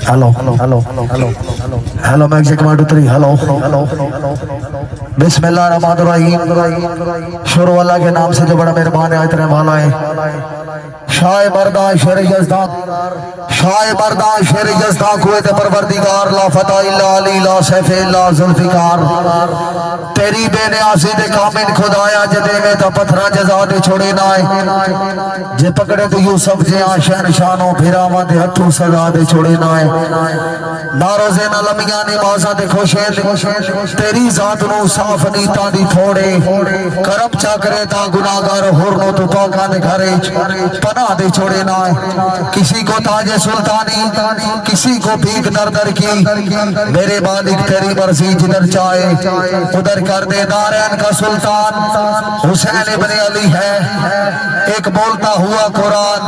Hello hello hello hello magic 1 2 3 hello hello बिस्मिल्लाहिर्रहमानिर्रहीम। शुरू अल्लाह के नाम से जो बड़ा मेहरबान है, इतने वाला है। शाय मर्दा शेर यज़दाक, शाय मर्दा शेर यज़दाक हुए थे परवरदिगार, ला फता इल्ला अली ला सैफ इल्ला जुल्फिकार। तेरी बेनियाज़ी दे कामिल खुदाया जदे में तो पत्थरा जज़ा दे छोड़े ना है। जे पकड़े तो यूसुफ जे आशन शानो फिरावा दे हथों सजा दे छोड़े ना है। नारोज़े ना लमिया ने मौजा दे खुशे तेरी जात नो साफ नीता दी थोड़े करम चा करे ता गुनाहगार होरनो तो पाका दे घरे पना दे छोड़े ना है। किसी को ताजे सुल्तानी, किसी को भीख दर दर की, मेरे मालिक तेरी मर्जी जिधर चाहे उधर कर दे। दारैन का सुल्तान हुसैन इब्ने अली है, एक बोलता हुआ कुरान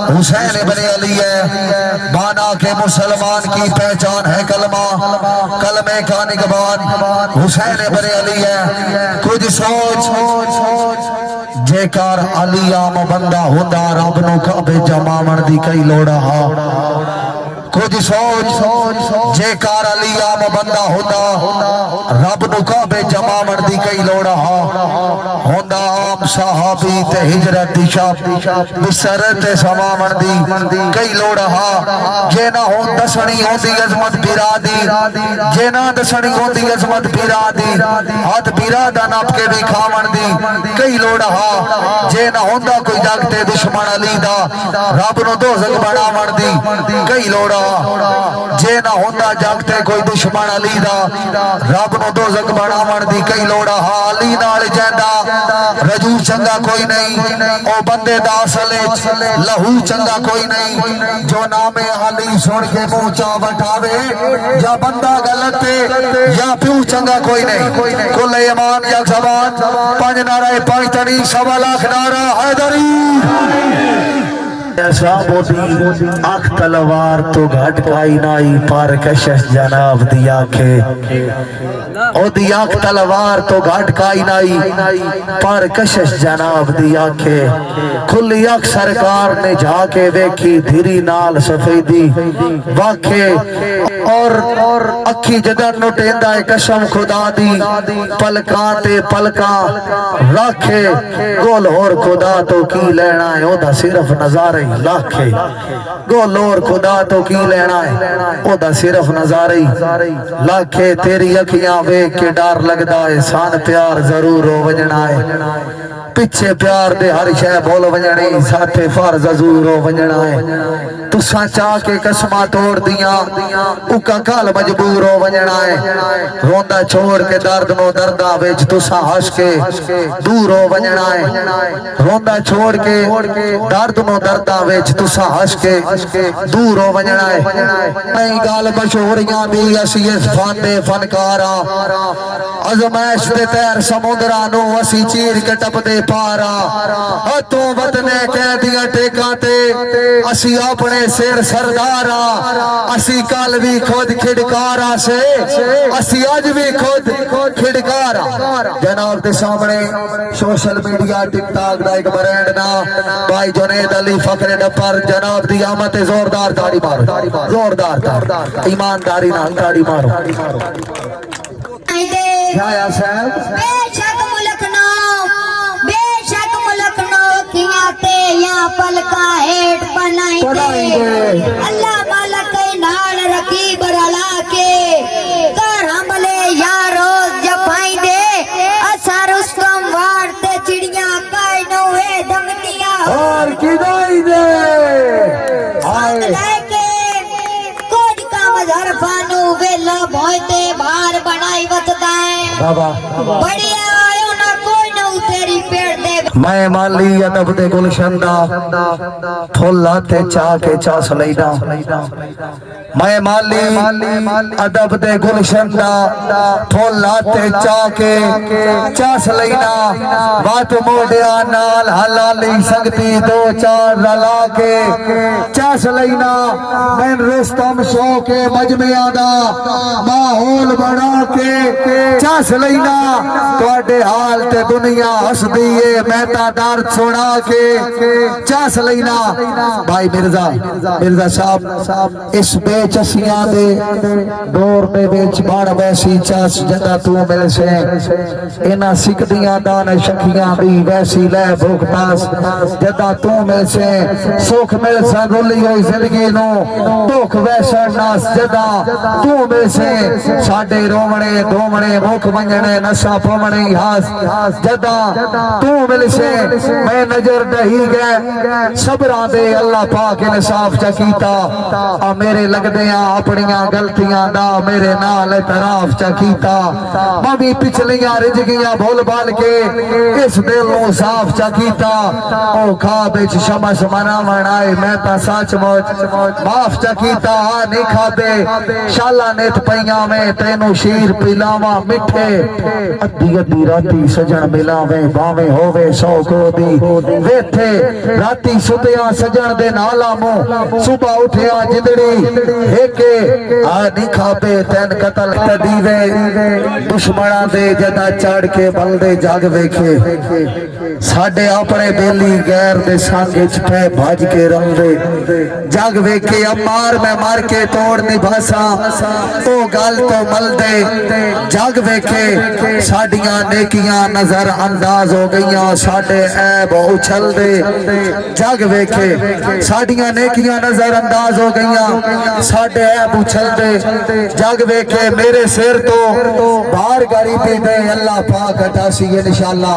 हुसैन इब्ने अली है। बाना के मुसलमान की पहचान है कलमा, कलमे का निगबान हुसैन इब्ने अली है। कुछ सोच जेकर अली आम बंदा होंदा रब नु काबे जमावण दी कई लोड़ा हा। कुछ सोच जेकर अली आम बंदा होंदा रब नु काबे जमावण दी कई लोड़ा हा। होंदा आम सहाबी ते हिजरत दी शाब बिसरत समावण दी कई लोड़ा हा। जे ना हो दसणी होंदी अजमत बिरा दी, जे ना दसणी होंदी अजमत बिरा दी, हाथ बिरा दा नाप के भी खावण दी कई लोड़ा हा। जे ना होंदा कोई जागते दुश्मन अली दा रब नु दोज़ख बनावण दी कई लोड़ा। जे ना होंदा जागते कोई दुश्मन अली दा रब नु दोज़ख बनावण दी कई लोड़ा हा। अली नाल जैंदा रजू चंगा कोई नहीं, ओ बंदे दा असले लहू चंगा कोई नहीं। जो नामे अली सुन के मुंह चा बठावे या बंदा गलत या प्यू चंगा कोई नहीं। कुल ईमान या जबान पांच नारे पांच तनी 1.25 लाख नारा हैदरी। ऐसा बोली आख तलवार तो घट काई नाई पर कशश जनाब दिया के ओ दिया तलवार तो घट काई नाई पर कशश जनाब दिया के। खुली अख सरकार ने जाके देखी धीरी नाल सफेदी वाखे और अखी जदर नु टेंदा है कसम खुदा दी पलकां ते पलकां राखे गोल होर खुदा तो की लेना है ओदा सिर्फ नजारे लाखे। गोल होर खुदा तो की लेना है ओदा सिर्फ नजारे लाखे। तेरी अखियां वेख के डर लगदा है सान प्यार जरूर हो वजना है। पिछे प्यार दे हर शय बोल वजनी साथे फर्ज जरूर हो वजना है। तुसा चाह के कसमा तोड़ दिया उका काल मजबूर हो वजना है। रोंदा छोड़ के दर्द नो दर्दा विच तुसा हंस के दूर हो वजना है। रोंदा छोड़ के दर्द नो दर्दा विच तुसा हंस के दूर हो वजना है। नई गाल मशहूरियां दी असी इस फन दे फनकारा अजमैश दे तैर समुद्रा नो असी चीर के टपदे पारा। हथों वतने कह दिया टेका ते असी अपने सिर सरदारा। असी कल भी खुद खिड़कारा से असी अज भी खुद खिड़कारा। जनाब के सामने सोशल मीडिया टिकटॉक का एक ब्रांड ना भाई जुनैद अली फखरे डपर जनाब दी आमद जोरदार ताड़ी मारो, जोरदार ईमानदारी नाल ताड़ी मारो। क्या साहब पलका हेठ बनाएंगे अल्लाह मालक नाल रकीब रला के कर हमले यारो जपाएंगे असर उसकम वारते चिड़िया कायनो है धमकियां और किदाई दे आए लेके कोड का मजहर फानू वेला भोयते बाहर बनाई वतदा है बाबा बढ़िया आयो ना कोई ना तेरी पेड़ दे। मैं माली अदब दे गुलशंदा फुल हाथे चाह के चास लैदा। मैं माली अदब दे गुलशंदा फुल हाथे चाह के चास लैदा। बात मोडिया नाल हलाली संगती दो चार रला के चास लैदा। मैं रुस्तम शो के मजमिया दा माहौल बना के चास लैदा। तुहाडे हाल ते दुनिया हसदी है मैं मैं ता दर्द सुना के चस लेना भाई मिर्जा साहब इस बेचसियां दे दौर दे विच बड़ वैसी चस जदा तू मिल से इना सिकदियां दान शखियां दी वैसी ले भुख पास जदा तू मिल से सुख मिल सा रुली होई जिंदगी नो दुख वैसा नास जदा तू मिल से साडे रोवणे धोवणे मुख मंगणे नशा पवणे हास जदा तू मिल से मैं नजर दही गए सबरा दे अल्लाह पाक इंसाफ च कीता आ मेरे लगदे अपनियां गलतियां दा मेरे नाल इतराफ च कीता मैं भी पिछलियां रिजगियां भूल भाल के इस दिल नूं साफ च कीता ओ खाब विच शमस मनावण आए मैं ता सचमुच माफ च कीता नहीं खादे शाला नित पईयां में तेनू शीर पिलावा मिठे अद्धी अद्धी राती सजन मिलावे भावे होवे सौ को दी वेथे राती सुतिया सजन दे नाला मुंह सुबह उठिया जिंदड़ी हेके आ नहीं खापे तैन कतल तदीवे दुश्मना दे जदा चढ़ के बलदे जग वेखे साडे अपने बेली गैर दे संग विच पै भज के रंदे जग वेखे अमार मैं मार के तोड़ नहीं भासा ओ गल तो मल दे जग वेखे साडियां नेकियां नजर अंदाज हो गईयां साडे ऐब उछल दे जग वेखे साडियां नेकियां नजर अंदाज हो गईयां साडे ऐब उछल दे जग वेखे मेरे सिर तो बाहर गरीबी दे अल्लाह पाक हटासी इंशाअल्लाह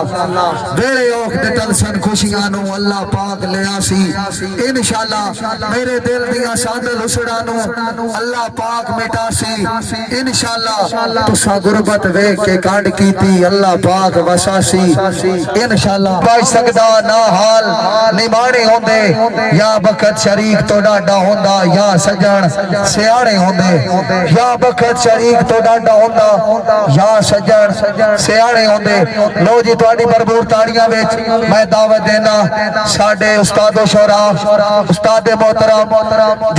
वेले ओख दे तलसन खुशियां नु अल्लाह पाक ले आसी इंशाअल्लाह मेरे दिल दियां सादल उसड़ा नु अल्लाह पाक मिटासी इंशाअल्लाह तुसा गुरबत वेख के कांड कीती अल्लाह पाक वसासी इंशाअल्लाह पाई सकदा ना हाल निमाणे होंदे या बखत शरीक तो डाडा होंदा या सजन सियाणे होंदे या बखत शरीक तो डाडा होंदा या सजन सियाणे होंदे लो जी तुहाडी भरपूर ताड़ियां विच मैं दावत देना साडे उस्तादो शोरा उस्ताद मोहतरम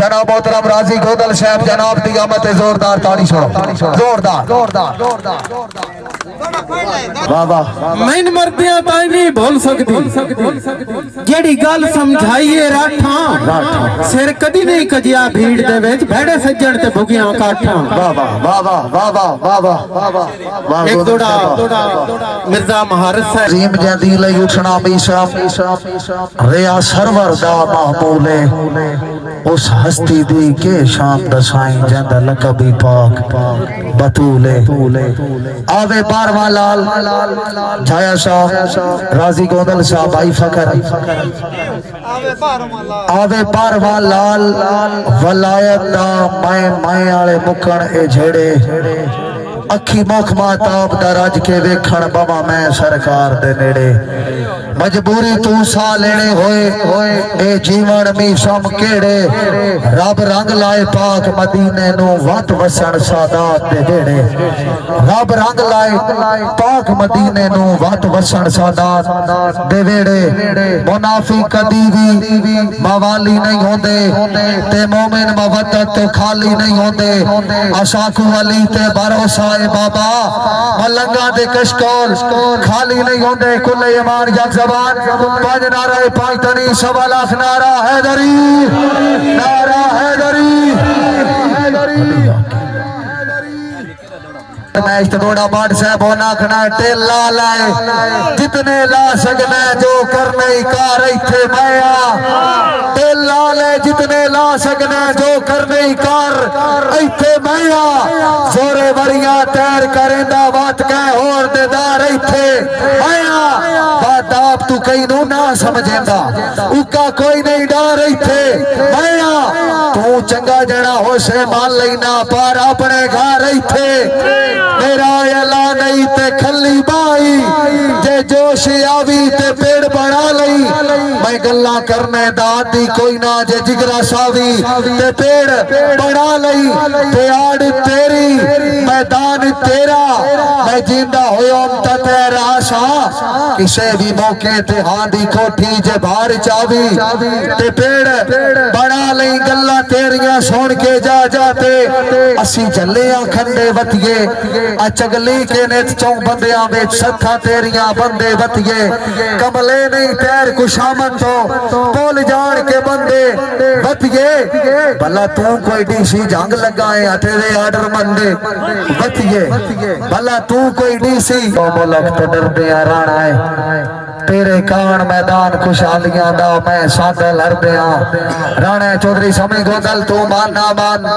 जनाब मोहतरम राजी गोदल साहब जनाब दी आमद जोरदार ताड़ी छोड़ो जोरदार वाह वाह मैन मरदियां ताई नहीं भूल सकती जेड़ी गल समझाइए राठा सिर कदी नहीं कजिया भीड़ दे विच भेड़े सज्जण ते भुगियां काठा वाह वाह वाह वाह वाह वाह वाह वाह एक दोड़ा मिर्जा महारत साहब जीम जदी लई उठना मीसा रिया सरवर दा महमूले उस हस्ती दी के शाम दसाई जंदा लकबी पाक बतूले आवे बारवा लाल छाया शाह राजी गोदल शाह भाई फकर आवे बारवा लाल वलायत दा मैं आले मुकण ए झेड़े अखी मुख माताब दा रज के वेखण बाबा मैं सरकार दे नेड़े मजबूरी तू सा लेने होए ए जीवन मी सम केड़े रब रंग लाए पाक मदीने नु वत वसण सादात दे वेड़े रब रंग लाए पाक मदीने नु वत वसण सादात दे वेड़े मुनाफिक कदी भी मवाली नहीं होंदे ते मोमिन मवद्दत तो खाली नहीं होंदे असाकू अली ते भरोसा बाबा मलंगा दे कशकोल खाली नहीं होंदे कुल ईमान यक जबान पांच नारा पांच तनी 1.25 लाख नारा हैदरी मैं इस्तोड़ा बाट साहब होना खना टेला लाए जितने ला सकना जो करने कार इथे माया टेला ले जितने ला सकना जो करने कार इथे माया जोरे वरियां तैर करेंदा बात कह होर देदार इथे माया बात आप तू कई नु ना समझेंदा उका कोई नहीं डर इथे माया तू चंगा जड़ा हो से मान लेना पर अपने घर इथे मेरा अला नहीं ते खली बाई जे जोश आवी ते पेड़ बना लई मैं गल्ला करने दादी कोई ना जे जिगरा सावी ते पेड़ बना लई ते आड़ तेरी मैदान तेरा मैं जिंदा होया ते राशा किसे भी मौके ते हां दी कोठी जे बाहर चावी ते पेड़ बना लई गल्ला तेरिया सुन के जा जाते असी चले खंडे बतिए चगली के नेत चौ बंदियां विच सत्था तेरियां बंदे बतिए कमले नहीं तैर कुशामन तो भूल जान के बंदे बतिए भला तू कोई डीसी जंग लगाए अठे दे आर्डर मंदे बतिए भला तू कोई डीसी मुल्क तो डरदे राणा है तेरे कान मैदान खुशहालियां दा मैं सादा लड़दिया राणा चौधरी समझ गो गल तू मान ना मान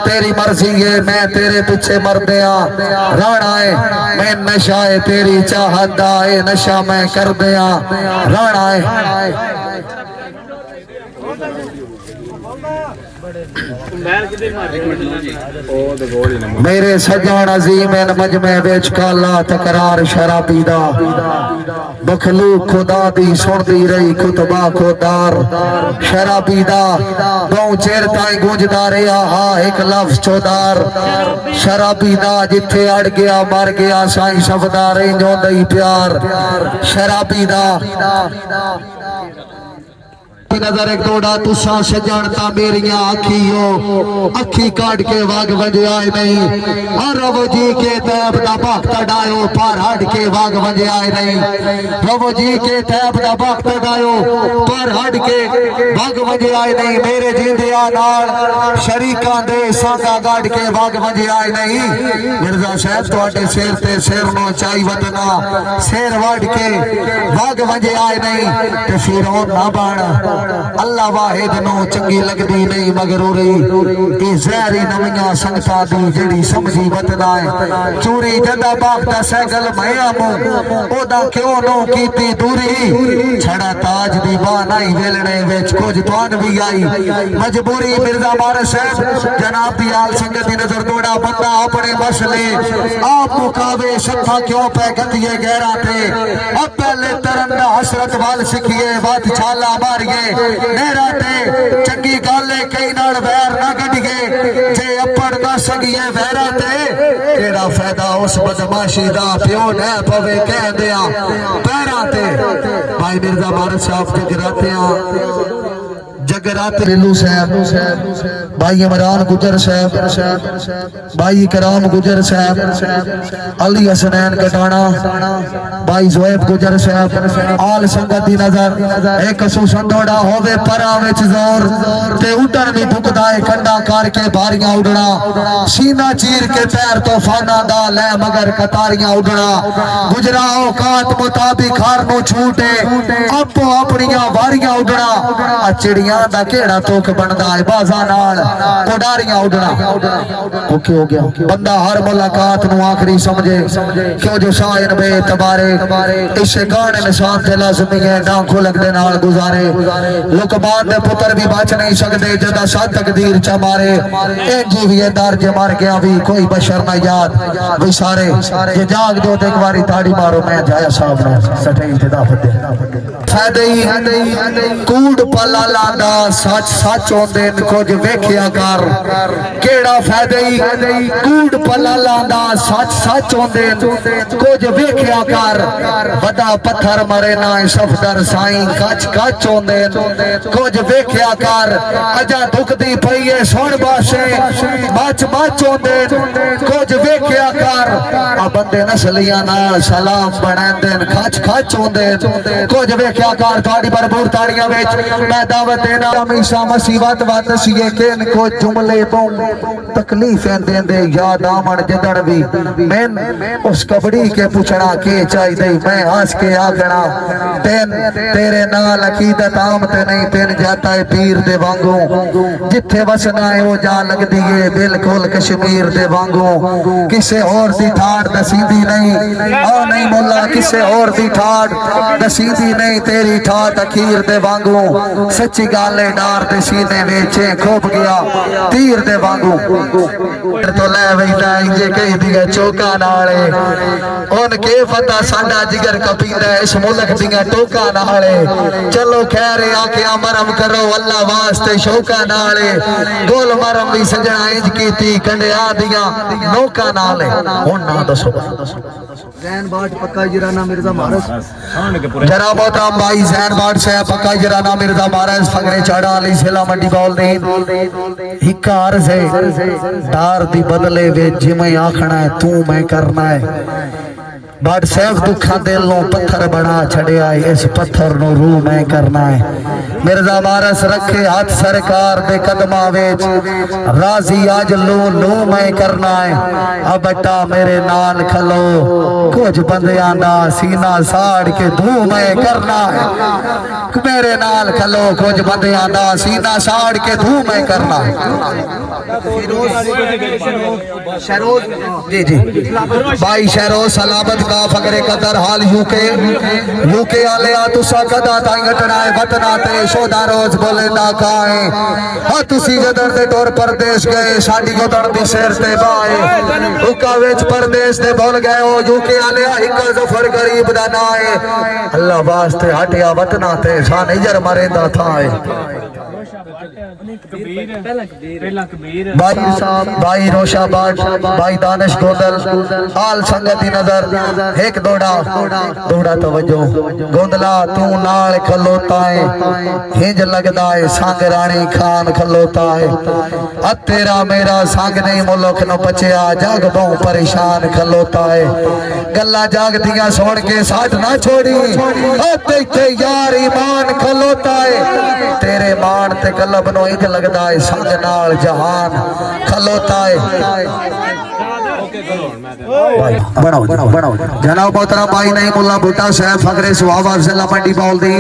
तेरी मर्जी है मैं तेरे पीछे मरदिया राणा है मैं नशा है तेरी चाहत दा है नशा मैं कर दिया राणा है मेरे सजान अजीम इन मजमे विच काला तकरार शराबी दा मखलूक खुदा दी सुनदी रही खुतबा खुदार शराबी दा बहु चेर ताई गूंजदा रहा हा एक लफ्ज चौदार शराबी दा जिथे अड़ गया मर गया साईं शब्दा रेंजो दई प्यार शराबी दा नजर एक दौड़ा तुसा सजानता मेरिया अखियो अखी काट के वाग वजे आए नहीं और रवो जी के तैब दा भक्त डायो पर हट के वाग वजे आए नहीं रवो जी के तैब दा भक्त डायो पर हट के वाग वजे आए नहीं मेरे जिंदिया नाल शरीकां दे सांगा गाड़ के वाग वजे आए नहीं मिर्जा साहब तुहाडे सिर ते सिर नो चाई वतना सिर वड़ के वाग वजे आए नहीं ते फिर और ना बन अल्लाह वाहिद नो चंगी लगदी नहीं मगर रही जहरी नवियां संगता दी जेड़ी समझी वतना है चोरी जदा बाप दा सैगल मैं आमू ओदा क्यों नो कीती दूरी छड़ा ताज दी बानाई वेलणे विच कुछ तुहान भी आई मजबूरी मिर्जा मार साहब जनाब दी आल संगत दी नजर तोड़ा बंदा अपने मसले आप मुकावे सत्ता क्यों पै गतिए गहरा ते अब पहले तरन दा हसरत वाल सिखिए बात छाला मारिए मेरा ते चंगी गल है कई नाल वैर ना कढिए जे अपड़ ना सगिए वैरा ते केड़ा फायदा उस बदमाशी दा प्यो न पवे कह दिया पैरा ते भाई मिर्जा मार साहब जगरात रेलू साहब भाई इमरान गुजर साहब भाई कराम गुजर साहब अली हसनैन कटाना भाई जोएब गुजर साहब आल संगत दी नजर एक सुसन दौड़ा होवे परा विच जोर ते उड़न भी भुकदा है कंडा करके बारियां उड़ना सीना चीर के पैर तूफाना दा ले मगर कतारियां उड़ना गुजरा औकात मुताबिक हार नु छूटे अपो अपनियां वारियां उड़ना चिड़ियां दा केड़ा तोख बनदा है बाजा नाल उडारियां उड़ना ओके हो गया बंदा हर मुलाकात नु आखिरी समझे क्यों जो शायर बे तबारे इस गाने निशान ते लाजमी है ना खुलक दे नाल गुजारे लुकमान दे पुत्र भी बच नहीं सकदे जदा सा तकदीर च मारे ए जीविए दर जे मर गया भी कोई बशर ना याद भी सारे जे जाग दो ते एक बारी ताड़ी मारो मैं जाया साहब ने सटे इंतजाम दे फायदे कूड़ पला लांदा सच सच होंदे कुछ वेखिया कर केड़ा फायदे कूड़ पला लांदा सच सच होंदे कुछ वेखिया कर बड़ा पत्थर मरे ना सफदर साईं कच कच होंदे कुछ वेखिया कर अजा दुखदी पई है सुन बाशे बच बच होंदे कुछ वेखिया कर आ बंदे नस्लियां नाल सलाम बनांदे खच खच होंदे कुछ वेखिया कर थोड़ी भरपूर ताड़ियां विच मैं दावत देना हमेशा मुसीबत वत सीए केन को जुमले पौ तकलीफें देंदे याद आमन जदन भी मैं उस कबड़ी के पूछना के चाहिए मैं हंस के आखना तेन तेरे नाल अकीदत आम ते नहीं तेन जाता है पीर दे वांगू जिथे वसना है वो जा लगदी है बिल्कुल कश्मीर दे वांगू किसे और दी ठाड़ दसीदी नहीं ओ नहीं मुल्ला किसे और दी ठाड़ दसीदी नहीं तेरी ठाठ अखीर दे वांगू सच्ची गल है डार दे सीने विच खोप गया तीर दे वांगू तो ले वैदा इंजे कही दिया चौका नाले उन के पता साडा जिगर कपींदा इस मुल्क दिया टोका नाले चलो खैर आके मरम करो अल्लाह वास्ते शौका नाले गोल मरम भी सजना इंज कीती कंडिया दिया नौका नाले हुन ना दसो जैन बाट पक्का जराना मिर्जा महाराज जरा मोहतरम भाई जैन बाट साहब पक्का जराना मिर्जा महाराज फकरे चाड़ा अली जिला मंडी बोल दे हिकार से डार दी बदले वे जिमें आखना है तू मैं करना है बट सैफ दुखा दिल नो पत्थर बना छड़िया इस पत्थर नो रू मैं करना है मिर्जा मारस रखे हाथ सरकार दे कदमा विच राजी आज लो लो मैं करना है अब बट्टा मेरे नाल खलो कुछ बंदियां दा सीना साड़ के धू मैं करना है मेरे नाल खलो कुछ बंदियां दा सीना साड़ के धू मैं करना है जी जी भाई शहरोज सलामत का फकरे कदर हाल यूके आले आ तुसा कदा ताई घटनाए वतना ते शोदा रोज बोले ना काए आ तुसी जदर दे टोर परदेश गए साडी गोदड़ दी शेर ते बाए हुक्का विच परदेश दे भूल गए ओ यूके आले आ इक जफर गरीब दा नाए अल्लाह वास्ते हटिया वतना ते सा नजर मरेंदा था भाई रोशाबाद भाई दानिश गोदल आल संगत दी नजर एक दौड़ा तवज्जो गोदला तू नाल खलोता है हिंज लगदा है संग रानी खान खलोता है अ तेरा मेरा संग नहीं मुल्क नो बचया जग बहु परेशान खलोता है गल्ला जाग दिया सुन के साथ ना छोड़ी अ ते यार ईमान खलोता है तेरे मान ते कलब नो इंज लगदा है संग नाल जहान खलोता है बनाओ जनाब मोहतरम भाई नहीं मुल्ला बूटा साहब फकरे सुहावा जिला मंडी बोल दी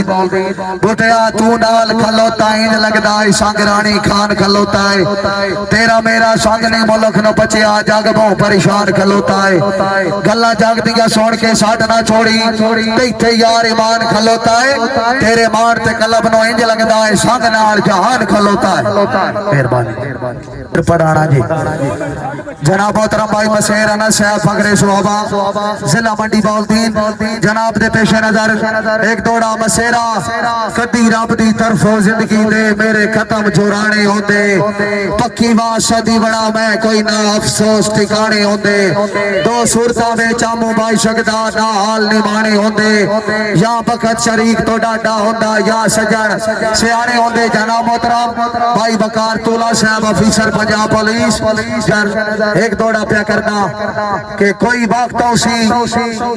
बूटिया तू नाल खलोता इंज लगदा है संग रानी खान खलोता है तेरा मेरा संग नहीं मुल्क नो बचया जग बहु परेशान खलोता है गल्ला जग दिया सुन के साथ ना छोड़ी ते यार ईमान खलोता है तेरे मान ते कलब नो इंज लगदा है संग नाल जहान खलोता है मेहरबानी पढ़ाना जी जनाब मोहतरम भाई मशेर अनस साहब फकरे सुहाबा जिला मंडी बोलदीन जनाब दे पेश नजर एक दौड़ा मशेरा कदी रब दी तरफों जिंदगी दे मेरे खत्म जोराने होंदे पक्की बात सदी बड़ा मैं कोई ना अफसोस ठिकाने होंदे दो सूरतां विच आमू बाई शकदा ना हाल निभाने होंदे या बखत शरीक तो डाडा होंदा या सजन सियाने होंदे जनाब मोहतरम भाई बकार तोला साहब ऑफिसर पंजाब पुलिस एक दौड़ा प्या करना कि कोई वक्त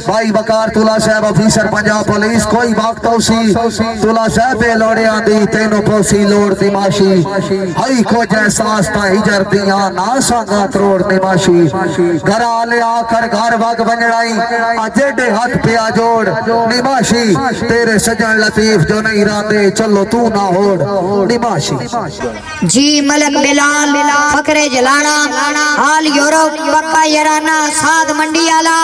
भाई बकार तुला साहब ऑफिसर पंजाब पुलिस कोई वक्त तुला साहब लोड़े आंदी तेनों पोसी लोड़ दिमाशी हई को एहसास ता हिजर दिया ना सांगा त्रोड़ निमाशी घर आले आकर घर वग बनड़ाई अजेडे हाथ पिया जोड़ निमाशी तेरे सजन लतीफ जो नहीं रांदे चलो तू ना होड़ निमाशी जी मलक बिलाल फकरे जलाना हाल यूरोप पक्का यराना साध मंडी आला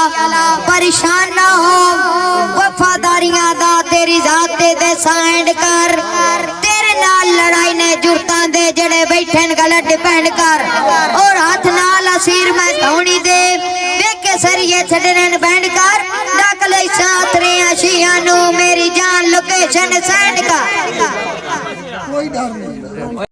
परेशान ना हो वफादारियां दा तेरी जात दे साइंड कर तेरे नाल लड़ाई ने जुरतां दे जड़े बैठन गलत डिपेंड कर और हाथ नाल असीर में धौनी दे देखे सरिये छड़न बैंड कर डक ले साथ रे आशियां नु मेरी जान लोकेशन सेंड कर कोई डर नहीं